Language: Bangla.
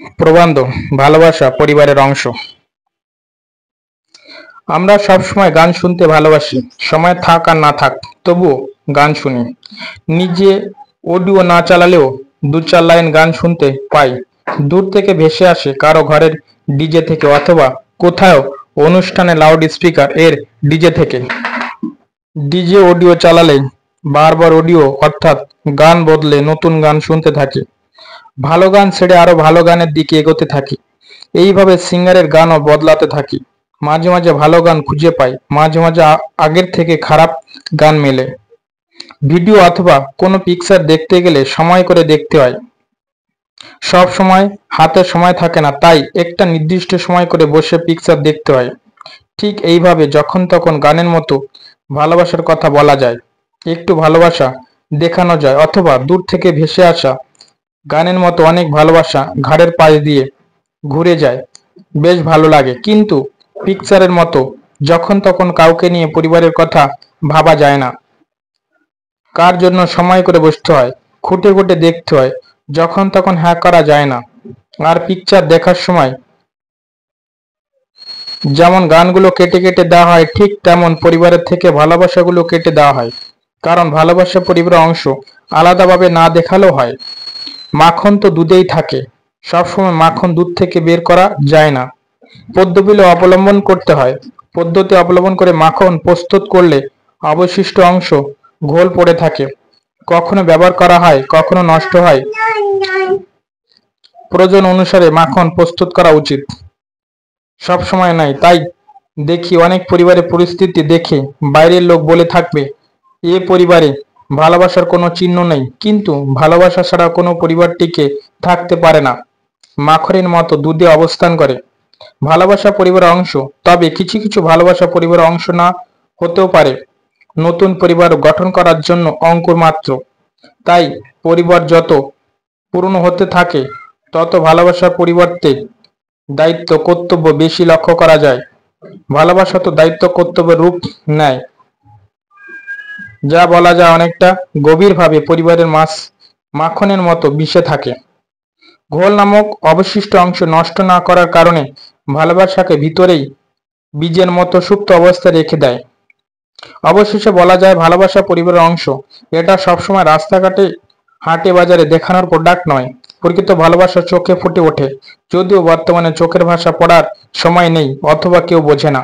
প্রবন্ধ ভালোবাসা পরিবারের অংশ। আমরা সব সময় গান শুনতে ভালোবাসি। সময় থাক আর না থাক তবুও গান শুনি। নিজে অডিও না চালালেও দু চার লাইন গান শুনতে পাই। দূর থেকে ভেসে আসে কারো ঘরের ডিজে থেকে, অথবা কোথাও অনুষ্ঠানে লাউড স্পিকার এর ডিজে থেকে। ডিজে অডিও চালালে বারবার অডিও অর্থাৎ গান বদলে নতুন গান শুনতে থাকি। ভালো গান ছেড়ে আরো ভালো গানের দিকে এগোতে থাকি। এইভাবে সিঙ্গারের গানও বদলাতে থাকি। মাঝে মাঝে ভালো গান খুঁজে পাই, মাঝে মাঝে আগের থেকে খারাপ গান মেলে। ভিডিও অথবা কোনো পিকচার দেখতে গেলে সময় করে দেখতে হয়। সব সময় হাতে সময় থাকে না, তাই একটা নির্দিষ্ট সময় করে বসে পিকচার দেখতে হয়। ঠিক এইভাবে যখন তখন গানের মতো ভালোবাসার কথা বলা যায়, একটু ভালোবাসা দেখানো যায়, অথবা দূর থেকে ভেসে আসা গানের মতো অনেক ভালোবাসা ঘাড়ের পাশ দিয়ে ঘুরে যায়। বেশ ভালো লাগে, কিন্তু পিকচারের মতো যখন তখন কাউকে নিয়ে পরিবারের কথা ভাবা যায় না। কার জন্য সময় করে বসতে হয়, খুঁটে খুঁটে দেখতে হয়, যখন তখন হ্যাঁ করা যায় না। আর পিকচার দেখার সময় যেমন গানগুলো কেটে কেটে দেওয়া হয়, ঠিক তেমন পরিবারের থেকে ভালোবাসাগুলো কেটে দেওয়া হয়। কারণ ভালোবাসা পরিবারের অংশ, আলাদাভাবে না দেখালেও হয়। মাখন তো দুধেই থাকে, সবসময় মাখন দুধ থেকে বের করা যায় না। পদ্ধতি অবলম্বন করতে হয়। পদ্ধতি অবলম্বন করে মাখন প্রস্তুত করলে অবশিষ্ট অংশ ঘোল পড়ে থাকে। কখনো ব্যবহার করা হয়, কখনো নষ্ট হয়। প্রয়োজন অনুসারে মাখন প্রস্তুত করা উচিত, সব সময় নয়। তাই দেখি অনেক পরিবারের পরিস্থিতি দেখে বাইরের লোক বলে থাকবে, এ পরিবারে ভালোবাসার কোনো চিহ্ন নেই। কিন্তু ভালোবাসা ছাড়া কোনো পরিবার টিকে থাকতে পারে না, মাখনের মতো দুধে অবস্থান করে। ভালোবাসা পরিবারের অংশ, তবে কিছু কিছু ভালোবাসা পরিবারের অংশ না হতেও পারে। নতুন পরিবার গঠন করার জন্য অঙ্কুর মাত্র। তাই পরিবার যত পুরনো হতে থাকে, তত ভালোবাসার পরিবর্তে দায়িত্ব কর্তব্য বেশি লক্ষ্য করা যায়। ভালোবাসা তো দায়িত্ব কর্তব্যের রূপ নেয়, যা বলা যায় অনেকটা গভীরভাবে পরিবারের মাখনের মতো মিশে থাকে। ঘোল নামক অবশিষ্ট অংশ নষ্ট না করার কারণে ভালোবাসাকে ভিতরেই বীজের মতো সুপ্ত অবস্থায় রেখে দেয়। অবশেষে বলা যায় ভালোবাসা পরিবারের অংশ। এটা সবসময় রাস্তাঘাটে হাটে বাজারে দেখানোর প্রোডাক্ট নয়। প্রকৃত ভালোবাসা চোখে ফুটে ওঠে, যদিও বর্তমানে চোখের ভাষা পড়ার সময় নেই, অথবা কেউ বোঝে না।